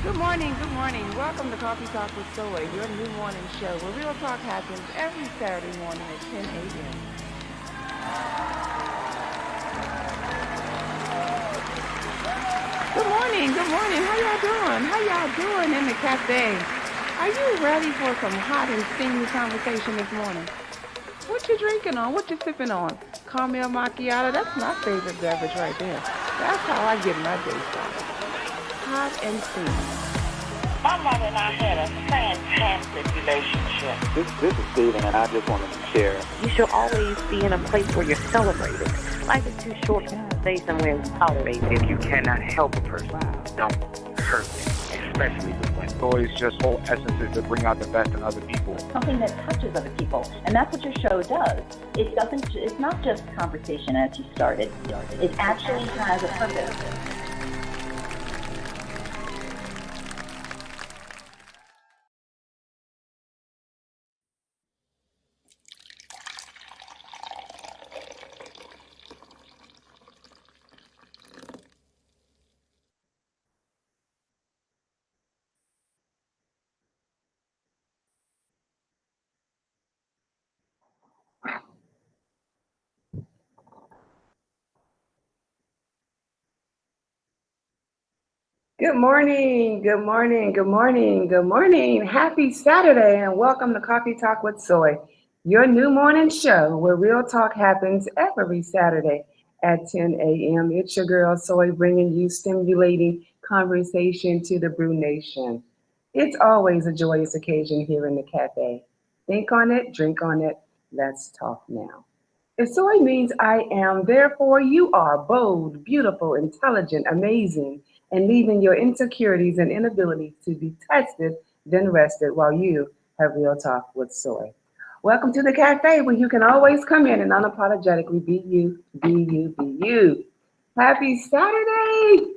Good morning, good morning. Welcome to Coffee Talk with Soy, your new morning show where real talk happens every Saturday morning at 10 a.m. Good morning, good morning. How y'all doing? How y'all doing in the cafe? Are you ready for some hot and steamy conversation this morning? What you drinking on? What you sipping on? Caramel macchiato? That's my favorite beverage right there. That's how I get my day started. Hot and steamy. My mother and I had a fantastic relationship. This is Steven, and I just wanted to share. You should always be in a place where you're celebrated. Life is too short to stay somewhere and tolerate it. If you cannot help a person, don't hurt them, especially with women. Soy's just whole essence is to bring out the best in other people. Something that touches other people, and that's what your show does. It doesn't. It's not just conversation as you started. It actually has a purpose. Good morning, good morning, good morning, good morning. Happy Saturday and welcome to Coffee Talk with Soy, your new morning show where real talk happens every Saturday at 10 a.m. It's your girl Soy bringing you stimulating conversation to the Brew Nation. It's always a joyous occasion here in the cafe. Think on it, drink on it, let's talk now. If soy means I am, therefore you are bold, beautiful, intelligent, amazing, and leaving your insecurities and inabilities to be tested, then rested while you have real talk with soy. Welcome to the cafe where you can always come in and unapologetically be you, be you, be you. Happy Saturday!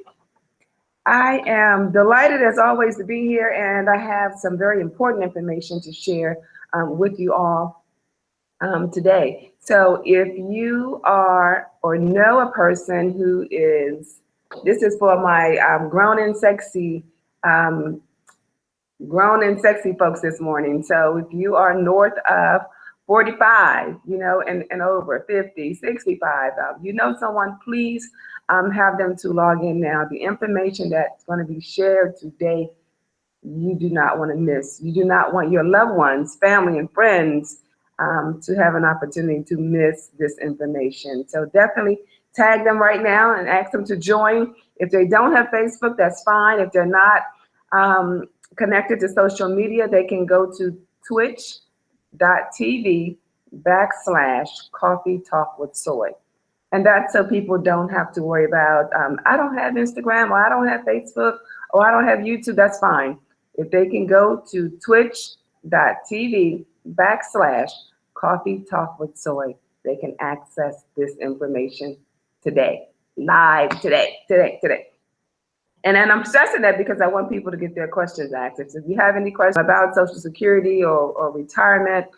I am delighted as always to be here, and I have some very important information to share with you all today. So if you are or know a person who is, this is for my um, grown and sexy folks this morning. So if you are north of 45, and over 50, 65, you know someone, please have them to log in now. The information that's going to be shared today you do not want to miss. You do not want your loved ones, family, and friends to have an opportunity to miss this information. So definitely tag them right now and ask them to join. If they don't have Facebook, that's fine. If they're not connected to social media, they can go to twitch.tv/Coffee Talk with Soy. And that's so people don't have to worry about, I don't have Instagram, or I don't have Facebook, or I don't have YouTube, that's fine. If they can go to twitch.tv/Coffee Talk with Soy, they can access this information today, live today. And I'm stressing that because I want people to get their questions answered. So if you have any questions about Social Security or retirement,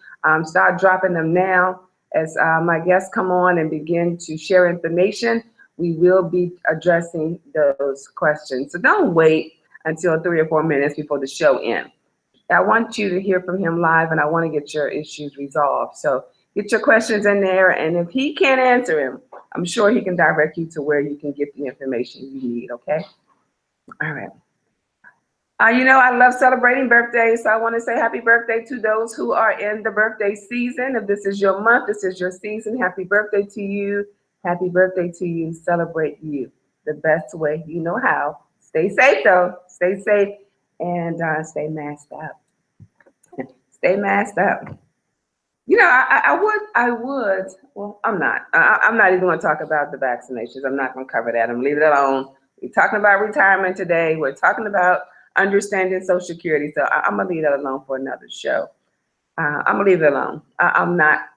start dropping them now. As my guests come on and begin to share information, we will be addressing those questions. So don't wait until 3 or 4 minutes before the show ends. I want you to hear from him live, and I want to get your issues resolved. So get your questions in there, and if he can't answer them, I'm sure he can direct you to where you can get the information you need, okay? All right. I love celebrating birthdays, so I want to say happy birthday to those who are in the birthday season. If this is your month, this is your season, happy birthday to you. Happy birthday to you. Celebrate you the best way you know how. Stay safe, though. Stay safe and stay masked up. Stay masked up. Well, I'm not. I'm not even going to talk about the vaccinations. I'm not going to cover that. I'm leave it alone. We're talking about retirement today. We're talking about understanding Social Security. So I'm going to leave that alone for another show. I'm going to leave it alone. I'm not,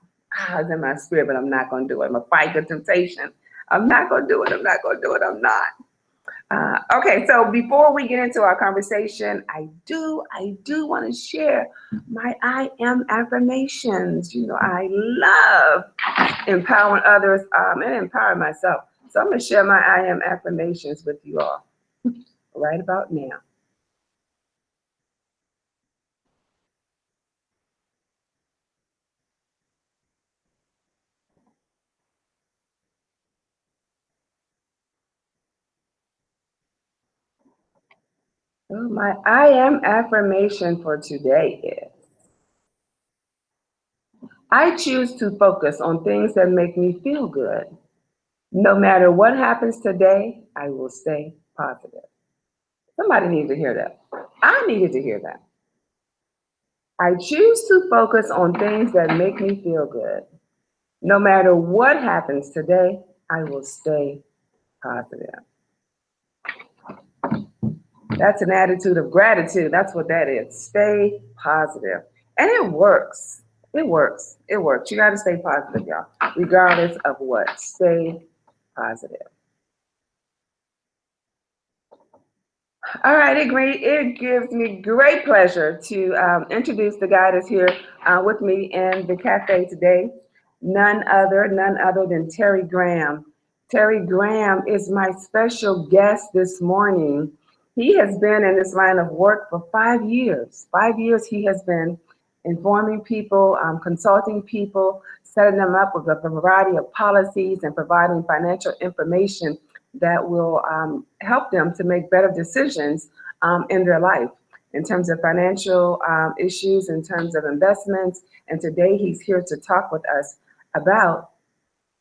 it's in my spirit, but I'm not going to do it. I'm going to fight the temptation. I'm not going to do it. I'm not going to do it. I'm not. Okay, so before we get into our conversation, I do want to share my I am affirmations. I love empowering others and empowering myself. So I'm going to share my I am affirmations with you all right about now. Oh, my I am affirmation for today is I choose to focus on things that make me feel good. No matter what happens today, I will stay positive. Somebody needs to hear that. I needed to hear that. I choose to focus on things that make me feel good. No matter what happens today, I will stay positive. That's an attitude of gratitude. That's what that is. Stay positive. And it works. It works. It works. You got to stay positive, y'all, regardless of what. Stay positive. All right, it gives me great pleasure to introduce the guy that's here with me in the cafe today. None other than Terry Graham. Terry Graham is my special guest this morning. He has been in this line of work for 5 years. 5 years he has been informing people, consulting people, setting them up with a variety of policies and providing financial information that will help them to make better decisions in their life in terms of financial issues, in terms of investments. And today he's here to talk with us about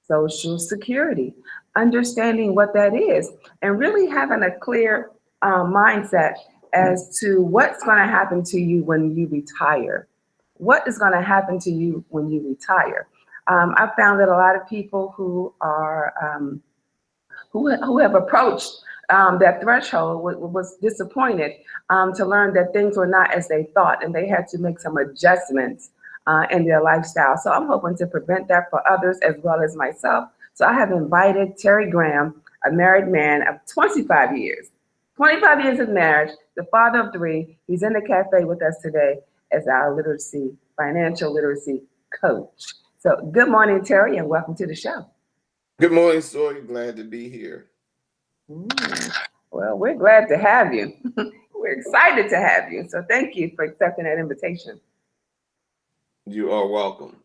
Social Security, understanding what that is, and really having a clear mindset as to what's going to happen to you when you retire. What is going to happen to you when you retire? I've found that a lot of people who are who have approached that threshold was disappointed to learn that things were not as they thought, and they had to make some adjustments in their lifestyle. So I'm hoping to prevent that for others as well as myself. So I have invited Terry Graham, a married man of 25 years, 25 years of marriage, the father of three. He's in the cafe with us today as our financial literacy coach. So good morning, Terry, and welcome to the show. Good morning, Soy. Glad to be here. Well, we're glad to have you. We're excited to have you. So thank you for accepting that invitation. You are welcome.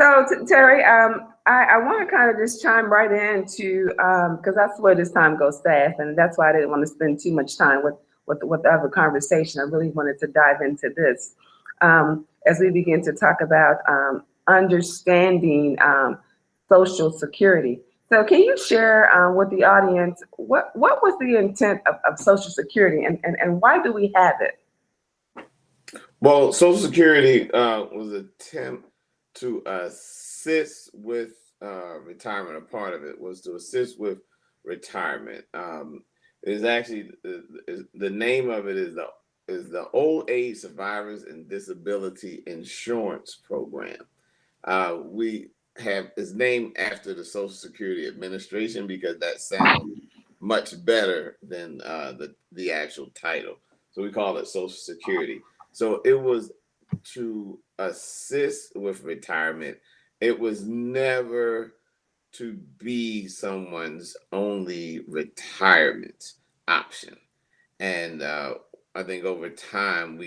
So Terry, I want to kind of just chime right into, because that's where this time goes fast, and that's why I didn't want to spend too much time with the other conversation. I really wanted to dive into this as we begin to talk about understanding Social Security. So can you share with the audience what was the intent of Social Security and why do we have it? Well, Social Security was an attempt to assist with retirement. A part of it was to assist with retirement. It is actually the name of it is the Old Age Survivors and Disability Insurance Program. We have is named after the Social Security Administration because that sounds much better than the actual title. So we call it Social Security. So it was to assist with retirement. It was never to be someone's only retirement option. And I think over time,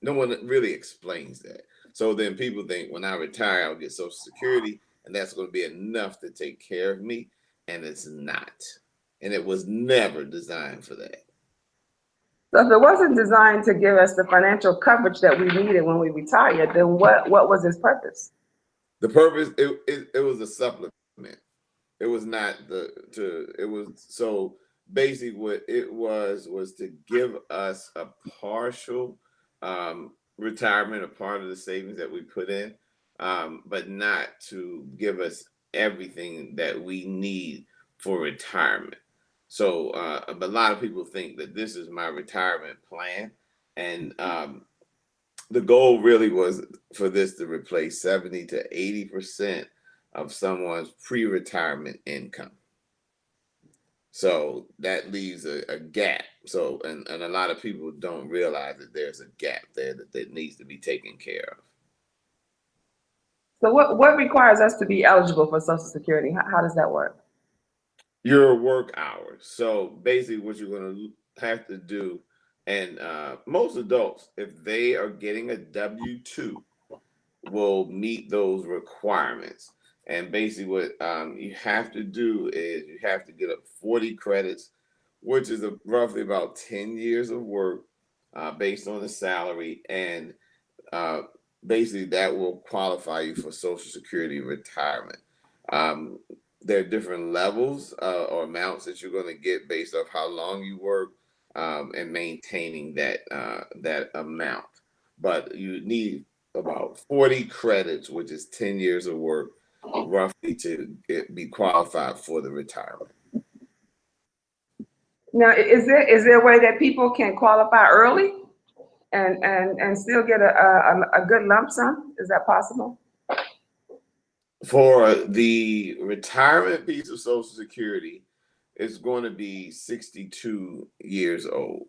no one really explains that. So then people think when I retire, I'll get Social Security and that's going to be enough to take care of me. And it's not. And it was never designed for that. So if it wasn't designed to give us the financial coverage that we needed when we retired, then what was its purpose? The purpose, it was a supplement. It was not it was, so basically what it was to give us a partial retirement, a part of the savings that we put in, but not to give us everything that we need for retirement. So a lot of people think that this is my retirement plan, and the goal really was for this to replace 70 to 80% of someone's pre-retirement income. So that leaves a gap. So, and a lot of people don't realize that there's a gap there that needs to be taken care of. So what requires us to be eligible for Social Security? How does that work? Your work hours. So basically what you're going to have to do, and most adults, if they are getting a W-2, will meet those requirements. And basically what you have to do is you have to get up 40 credits which is roughly about 10 years of work based on the salary. And uh, basically, that will qualify you for Social Security retirement. Um, there are different levels or amounts that you're going to get based off how long you work and maintaining that amount. But you need about 40 credits, which is 10 years of work, roughly, to be qualified for the retirement. Now, is there a way that people can qualify early and still get a good lump sum? Is that possible? For the retirement piece of Social Security, it's going to be 62 years old.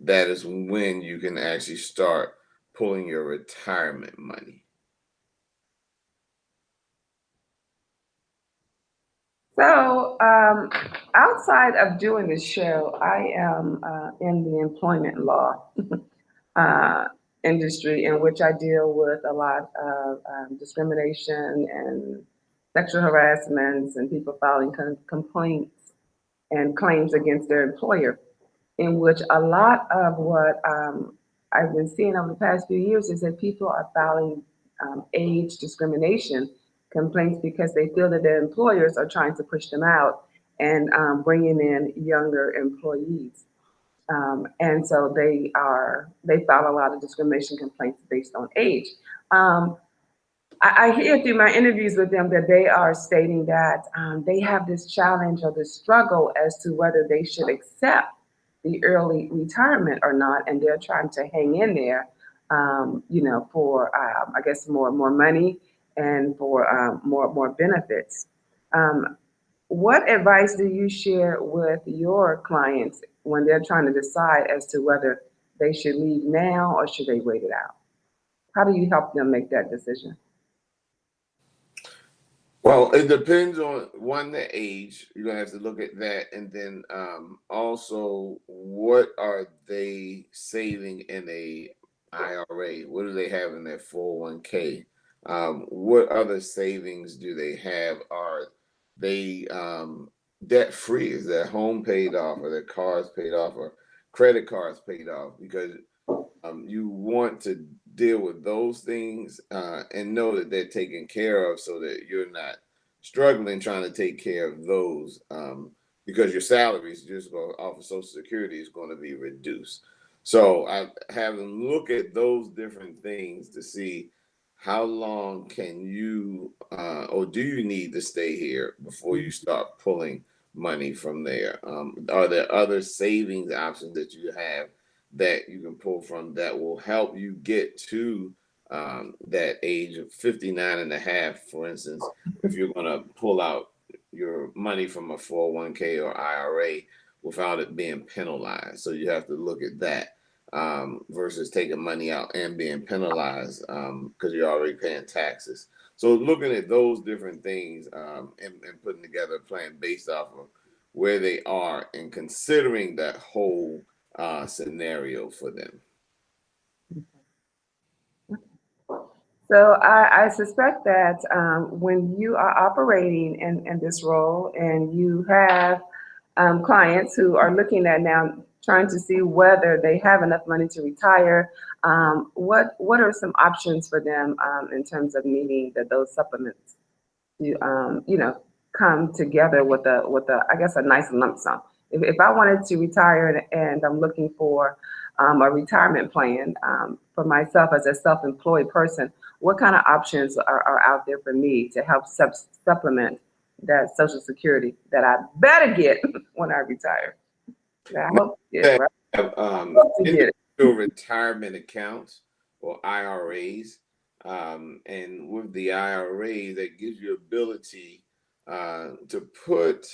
That is when you can actually start pulling your retirement money. So, outside of doing this show, I am in the employment law uh, industry, in which I deal with a lot of discrimination and sexual harassments and people filing complaints and claims against their employer, in which a lot of what I've been seeing over the past few years is that people are filing age discrimination complaints because they feel that their employers are trying to push them out and bringing in younger employees. And so they file a lot of discrimination complaints based on age. I hear through my interviews with them that they are stating that they have this challenge or this struggle as to whether they should accept the early retirement or not, and they're trying to hang in there, for I guess more money and for more benefits. What advice do you share with your clients when they're trying to decide as to whether they should leave now or should they wait it out? How do you help them make that decision? Well, it depends on one, the age. You're gonna have to look at that, and then also what are they saving in a IRA? What do they have in their 401k? What other savings do they have? Are they debt free? Is their home paid off, or their cars paid off, or credit cards paid off? Because you want to deal with those things and know that they're taken care of, so that you're not struggling trying to take care of those, because your salaries just go off of Social Security is going to be reduced. So I have them look at those different things to see how long can you or do you need to stay here before you start pulling money from there. Are there other savings options that you have that you can pull from that will help you get to that age of 59 and a half, for instance, if you're going to pull out your money from a 401k or IRA without it being penalized. So you have to look at that versus taking money out and being penalized because you're already paying taxes. So looking at those different things and putting together a plan based off of where they are and considering that whole scenario for them. So I suspect that when you are operating in this role and you have clients who are looking at now trying to see whether they have enough money to retire, what are some options for them in terms of needing those supplements to come together with a I guess a nice lump sum. If I wanted to retire and I'm looking for a retirement plan for myself as a self-employed person, what kind of options are out there for me to help supplement that Social Security that I better get when I retire? I hope to get it, right? Have, Hope to get it. individual retirement accounts or IRAs. And with the IRA, that gives you ability to put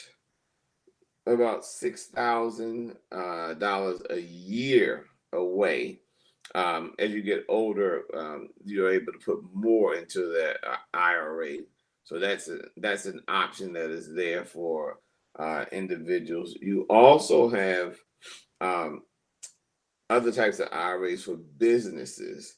about $6,000 a year away. As you get older, you're able to put more into that IRA. So that's an option that is there for individuals. You also have other types of IRAs for businesses.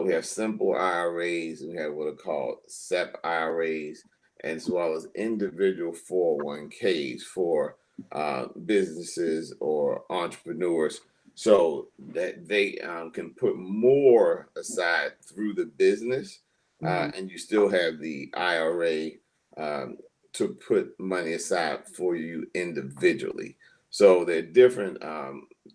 We have simple IRAs, and we have what are called SEP IRAs, as well as individual 401ks for businesses or entrepreneurs, so that they can put more aside through the business, and you still have the IRA um, to put money aside for you individually. So there are different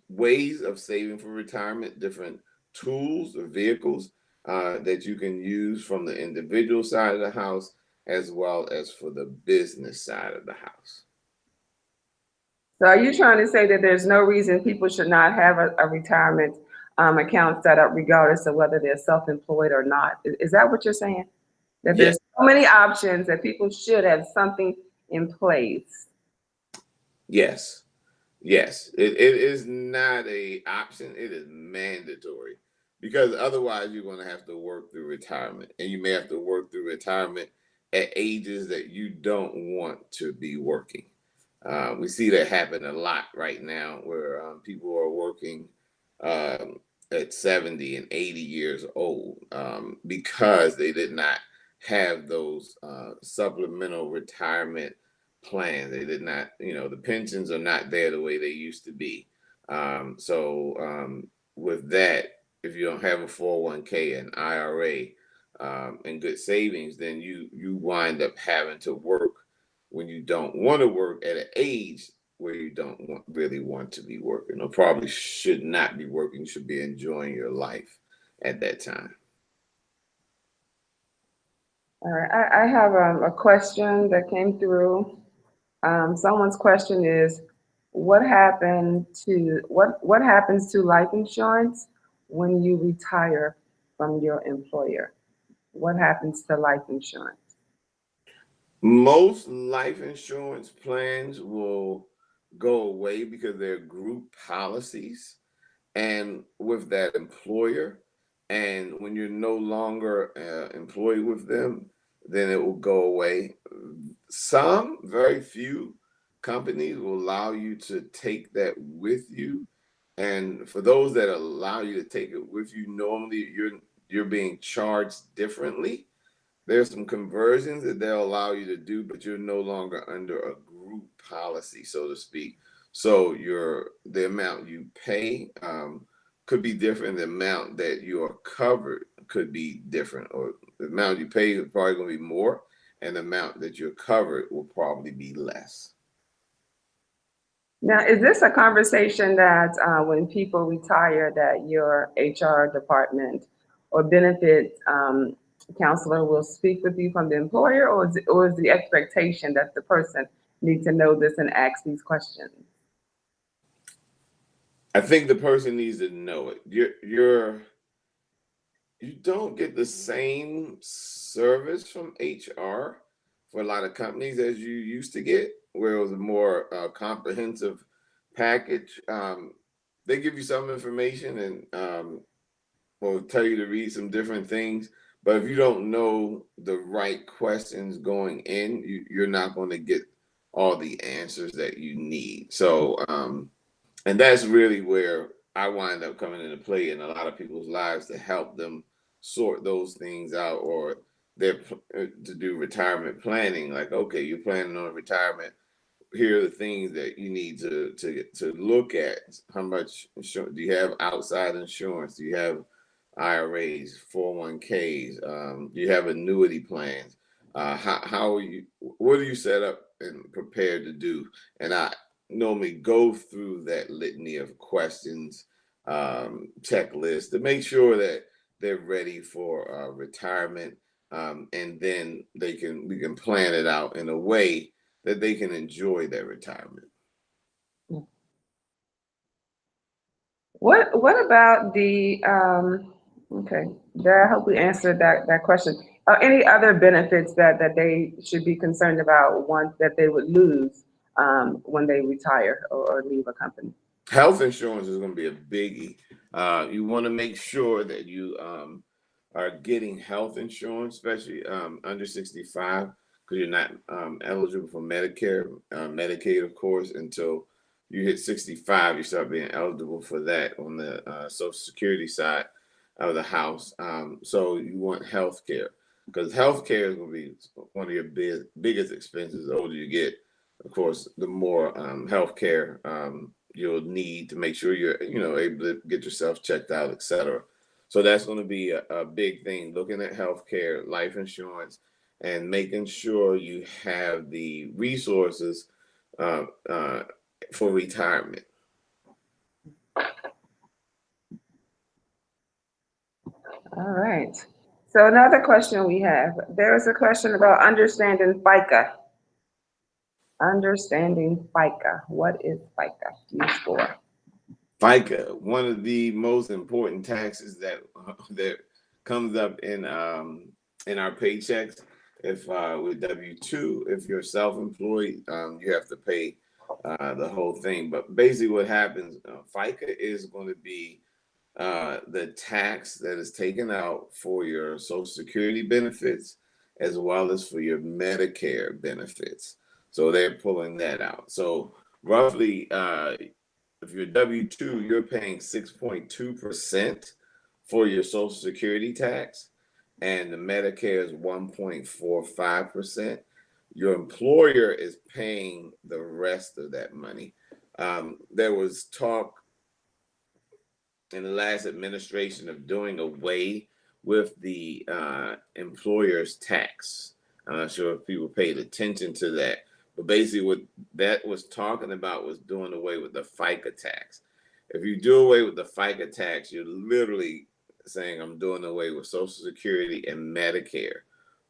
ways of saving for retirement, different tools or vehicles that you can use from the individual side of the house as well as for the business side of the house. So are you trying to say that there's no reason people should not have a retirement account set up regardless of whether they're self-employed or not? Is that what you're saying? That Yes, there's so many options that people should have something in place? yes. Yes, it is not a option. It is mandatory because otherwise you're going to have to work through retirement, and you may have to work through retirement at ages that you don't want to be working. We see that happen a lot right now, where people are working um, at 70 and 80 years old because they did not have those supplemental retirement plan. They did not, the pensions are not there the way they used to be. So with that, if you don't have a 401k and IRA and good savings, then you wind up having to work when you don't want to work at an age where you don't really want to be working, or probably should not be working. You should be enjoying your life at that time. All right, I have a question that came through. Someone's question is, what what happens to life insurance when you retire from your employer? What happens to life insurance? Most life insurance plans will go away because they're group policies and with that employer. And when you're no longer employed with them, then it will go away. Some, very few companies will allow you to take that with you. And for those that allow you to take it with you, normally you're being charged differently. There's some conversions that they'll allow you to do, but you're no longer under a group policy, so to speak. So the amount you pay could be different. The amount that you are covered could be different, or the amount you pay is probably going to be more, and the amount that you're covered will probably be less. Now, is this a conversation that when people retire, that your HR department or benefit counselor will speak with you from the employer, or is the expectation that the person needs to know this and ask these questions? I think the person needs to know it. You don't get the same service from HR for a lot of companies as you used to get, where it was a more comprehensive package. They give you some information and will tell you to read some different things. But if you don't know the right questions going in, you're not going to get all the answers that you need. So, and that's really where I wind up coming into play in a lot of people's lives to help them sort those things out, or to do retirement planning. Like, okay, you're planning on retirement. Here are the things that you need to look at. How much insurance do you have? Outside insurance? Do you have IRAs, 401ks? Do you have annuity plans? How are you? What are you set up and prepared to do? And I normally go through that litany of questions, checklist to make sure that they're ready for retirement, and then we can plan it out in a way that they can enjoy their retirement. What about the okay, I hope we answered that question. Any other benefits that they should be concerned about, ones that they would lose when they retire or leave a company? Health insurance is going to be a biggie. You want to make sure that you are getting health insurance, especially under 65, because you're not eligible for Medicare, Medicaid, of course, until you hit 65. You start being eligible for that on the Social Security side of the house. So you want health care, because health care is going to be one of your biggest expenses the older you get. of course, the more healthcare you'll need to make sure you're, able to get yourself checked out, et cetera. So that's going to be a big thing, looking at healthcare, life insurance, and making sure you have the resources uh, uh, for retirement. All right. So another question we have, there is a question about understanding FICA. Understanding FICA. What is FICA used for? FICA, one of the most important taxes that comes up in our paychecks. If with W-2, if you're self-employed, you have to pay the whole thing. But basically, what happens, FICA is going to be the tax that is taken out for your Social Security benefits as well as for your Medicare benefits. So they're pulling that out. So roughly, if you're W-2, you're paying 6.2% for your Social Security tax, and the Medicare is 1.45%. Your employer is paying the rest of that money. There was talk in the last administration of doing away with the employer's tax. I'm not sure if people paid attention to that, but basically what that was talking about was doing away with the FICA tax. If you do away with the FICA tax, you're literally saying I'm doing away with Social Security and Medicare.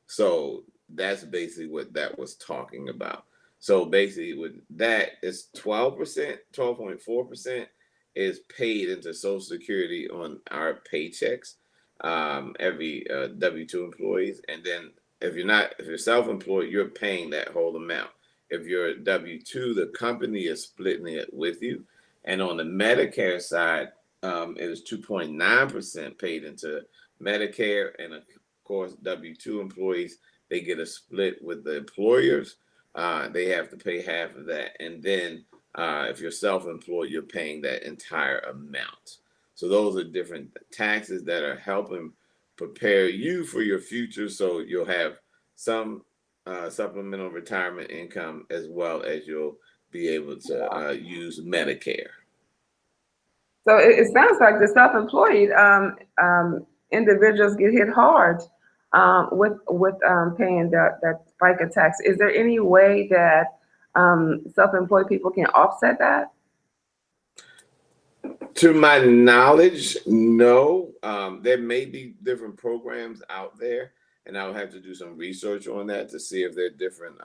So that's basically what that was talking about. So basically with that, it's 12%, 12.4% is paid into Social Security on our paychecks, every W-2 employees. And then if you're self-employed, you're paying that whole amount. If you're W-2, the company is splitting it with you. And on the Medicare side, it is 2.9% paid into Medicare. And of course, W-2 employees, they get a split with the employers. They have to pay half of that. And then if you're self-employed, you're paying that entire amount. So those are different taxes that are helping prepare you for your future. So you'll have some supplemental retirement income as well as you'll be able to use Medicare. So it sounds like the self-employed individuals get hit hard with paying that FICA tax. Is there any way that self-employed people can offset that? To my knowledge, no. There may be different programs out there, and I'll have to do some research on that to see if there are different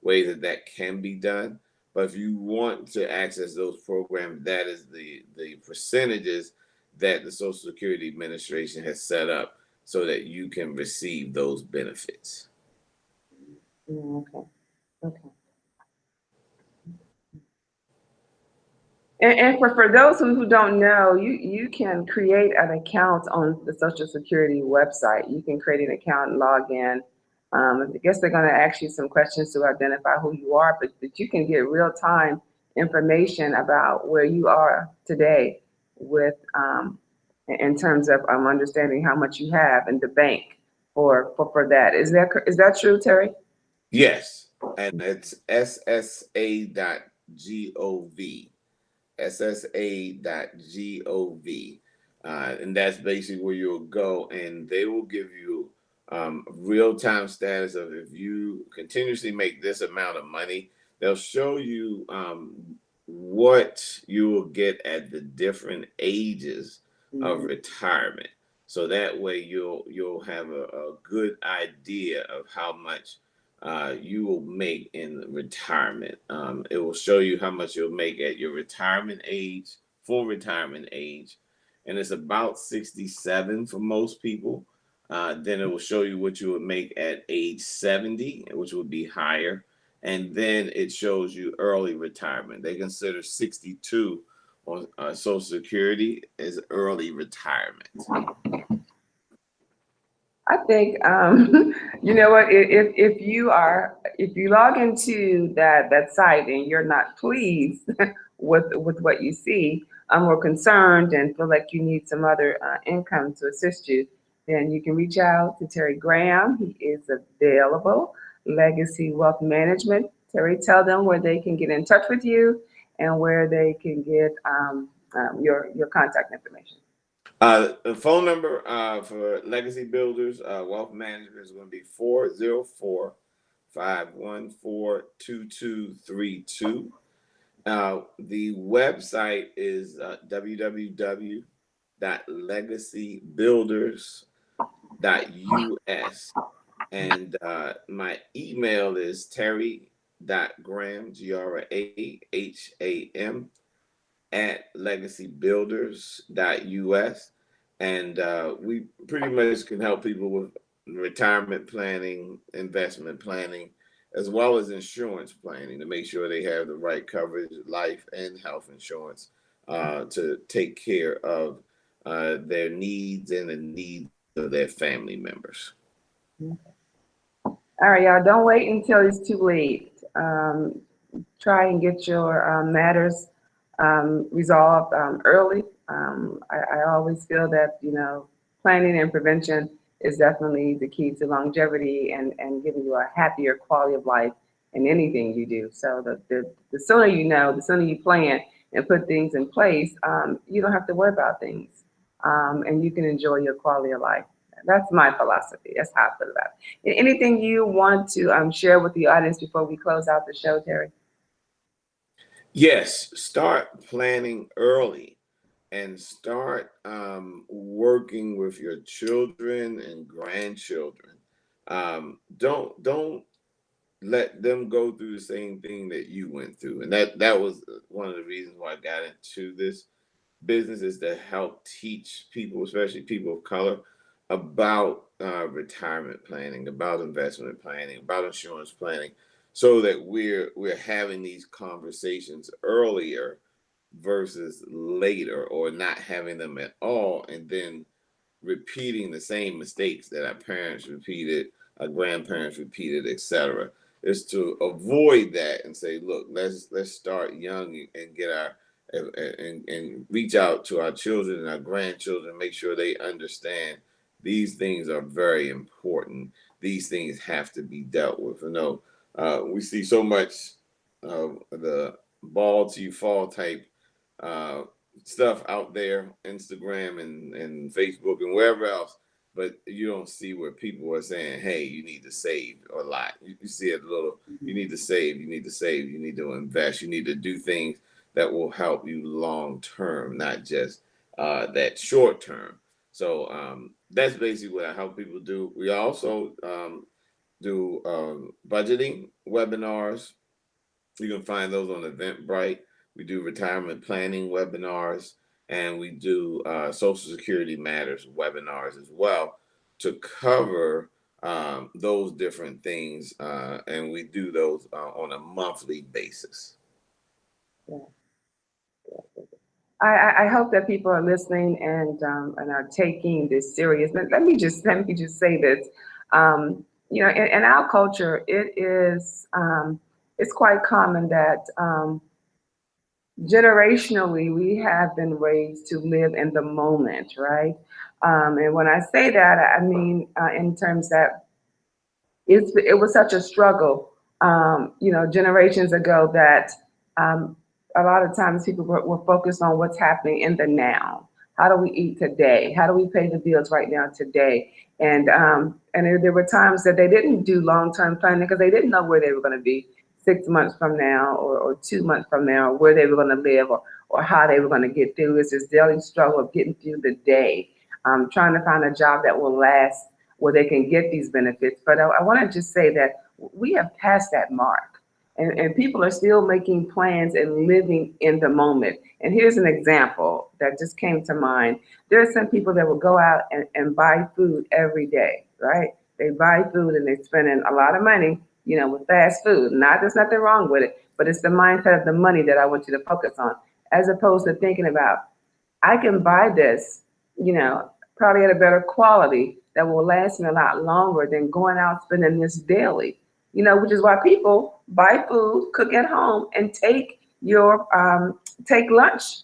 ways that can be done. But if you want to access those programs, that is the percentages that the Social Security Administration has set up so that you can receive those benefits. Okay. And for those who don't know, you can create an account on the Social Security website. You can create an account and log in. I guess they're going to ask you some questions to identify who you are, but you can get real-time information about where you are today with in terms of understanding how much you have in the bank for that. Is that true, Terry? Yes, and it's ssa.gov. ssa.gov. And that's basically where you'll go, and they will give you real-time status of if you continuously make this amount of money. They'll show you what you will get at the different ages of retirement. So that way you'll have a good idea of how much you will make in retirement. It will show you how much you'll make at your retirement age, full retirement age, and it's about 67 for most people. Then it will show you what you would make at age 70, which would be higher. And then it shows you early retirement. They consider 62 on Social Security as early retirement. I think you know what, if you log into that site and you're not pleased with what you see, or concerned and feel like you need some other income to assist you, then you can reach out to Terry Graham. He is available. Legacy Wealth Management, Terry, tell them where they can get in touch with you and where they can get your contact information. The phone number for Legacy Builders Wealth Manager is going to be 404-514-2232. The website is www.legacybuilders.us. And my email is terry.graham, GRAHAM, @legacybuilders.us. And we pretty much can help people with retirement planning, investment planning, as well as insurance planning to make sure they have the right coverage, life and health insurance to take care of their needs and the needs of their family members. All right, y'all, don't wait until it's too late. Try and get your matters resolved early. I always feel that, planning and prevention is definitely the key to longevity and giving you a happier quality of life in anything you do. So the sooner you know, the sooner you plan and put things in place, you don't have to worry about things, and you can enjoy your quality of life. That's my philosophy. That's how I feel about it. Anything you want to share with the audience before we close out the show, Terry? Yes, start planning early and start working with your children and grandchildren. Don't let them go through the same thing that you went through. And that was one of the reasons why I got into this business, is to help teach people, especially people of color, about retirement planning, about investment planning, about insurance planning, so that we're having these conversations earlier versus later, or not having them at all, and then repeating the same mistakes that our parents repeated, our grandparents repeated, etc. Is to avoid that and say, look, let's start young and get our and reach out to our children and our grandchildren, make sure they understand these things are very important. These things have to be dealt with. We see so much of the ball till you fall type stuff out there, Instagram and Facebook and wherever else, but you don't see where people are saying, hey, you need to save a lot. You see it a little, you need to save, you need to save, you need to invest, you need to do things that will help you long term, not just that short term. So that's basically what I help people do. We also do budgeting webinars. You can find those on Eventbrite. We do retirement planning webinars, and we do Social Security Matters webinars as well to cover those different things, and we do those on a monthly basis. Yeah. I hope that people are listening and are taking this serious. Let me just say this. In our culture, it's quite common that generationally we have been raised to live in the moment, right? And when I say that, I mean in terms that it was such a struggle, generations ago, that a lot of times people were focused on what's happening in the now. How do we eat today? How do we pay the bills right now today? And there were times that they didn't do long-term planning because they didn't know where they were going to be 6 months from now, or 2 months from now, or where they were going to live, or how they were going to get through. It's this daily struggle of getting through the day, trying to find a job that will last, where they can get these benefits. But I want to just say that we have passed that mark. And people are still making plans and living in the moment. And here's an example that just came to mind. There are some people that will go out and buy food every day, right? They buy food and they're spending a lot of money, with fast food. There's nothing wrong with it, but it's the mindset of the money that I want you to focus on, as opposed to thinking about, I can buy this, probably at a better quality that will last me a lot longer than going out spending this daily. Which is why people buy food, cook at home, and take lunch,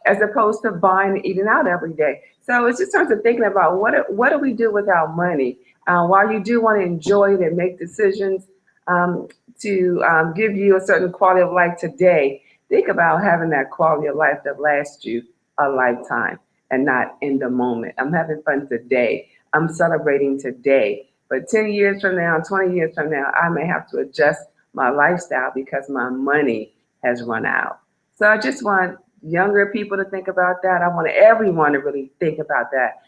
as opposed to buying and eating out every day. So it's just terms of thinking about what do we do with our money? While you do want to enjoy it and make decisions, to give you a certain quality of life today, think about having that quality of life that lasts you a lifetime and not in the moment. I'm having fun today. I'm celebrating today. But 10 years from now, 20 years from now, I may have to adjust my lifestyle because my money has run out. So I just want younger people to think about that. I want everyone to really think about that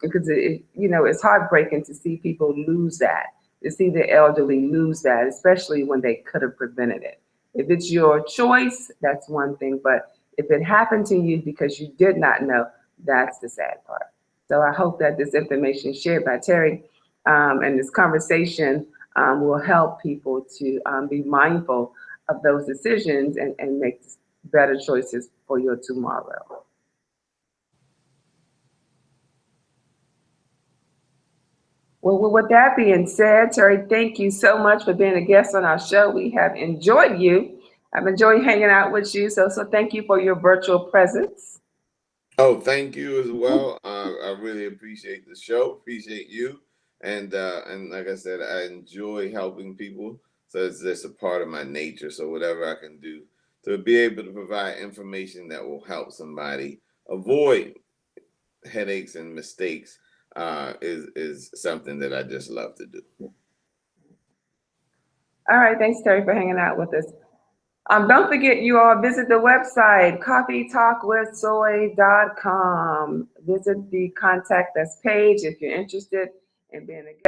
because it's heartbreaking to see people lose that, to see the elderly lose that, especially when they could have prevented it. If it's your choice, that's one thing, but if it happened to you because you did not know, that's the sad part. So I hope that this information shared by Terry and this conversation will help people to be mindful of those decisions and make better choices for your tomorrow. Well, with that being said, Terry, thank you so much for being a guest on our show. We have enjoyed you. I've enjoyed hanging out with you. So thank you for your virtual presence. Oh, thank you as well. I really appreciate the show. Appreciate you. And like I said, I enjoy helping people. So it's just a part of my nature. So whatever I can do to be able to provide information that will help somebody avoid headaches and mistakes is something that I just love to do. All right. Thanks, Terry, for hanging out with us. Don't forget, you all visit the website, coffeetalkwithsoy.com. Visit the contact us page if you're interested in being a guest.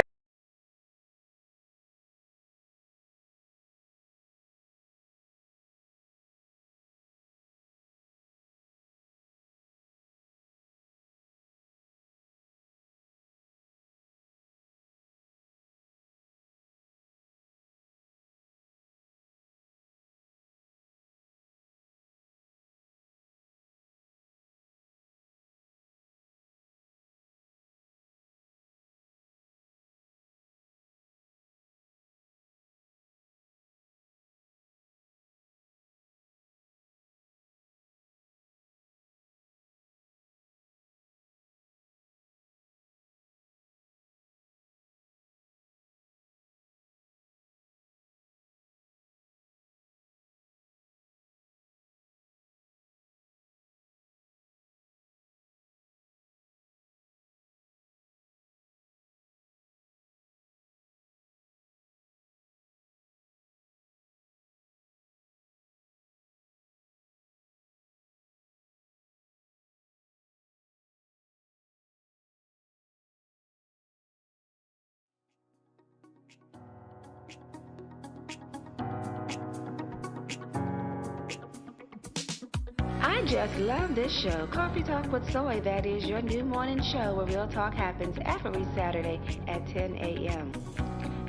I just love this show, Coffee Talk with Soy. That is your new morning show where real talk happens every Saturday at 10 a.m.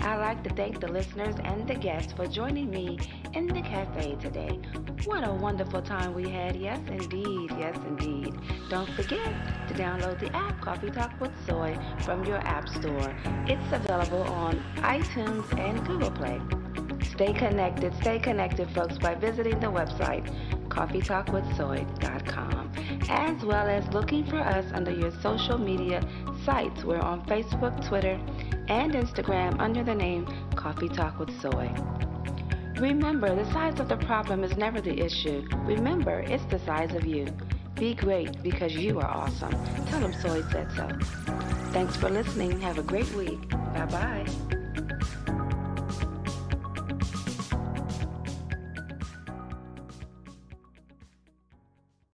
I'd like to thank the listeners and the guests for joining me in the cafe today. What a wonderful time we had. Yes, indeed. Yes, indeed. Don't forget to download the app Coffee Talk with Soy from your app store. It's available on iTunes and Google Play. Stay connected, folks, by visiting the website, coffeetalkwithsoy.com, as well as looking for us under your social media sites. We're on Facebook, Twitter, and Instagram under the name Coffee Talk with Soy. Remember, the size of the problem is never the issue. Remember, it's the size of you. Be great because you are awesome. Tell them Soy said so. Thanks for listening. Have a great week. Bye-bye.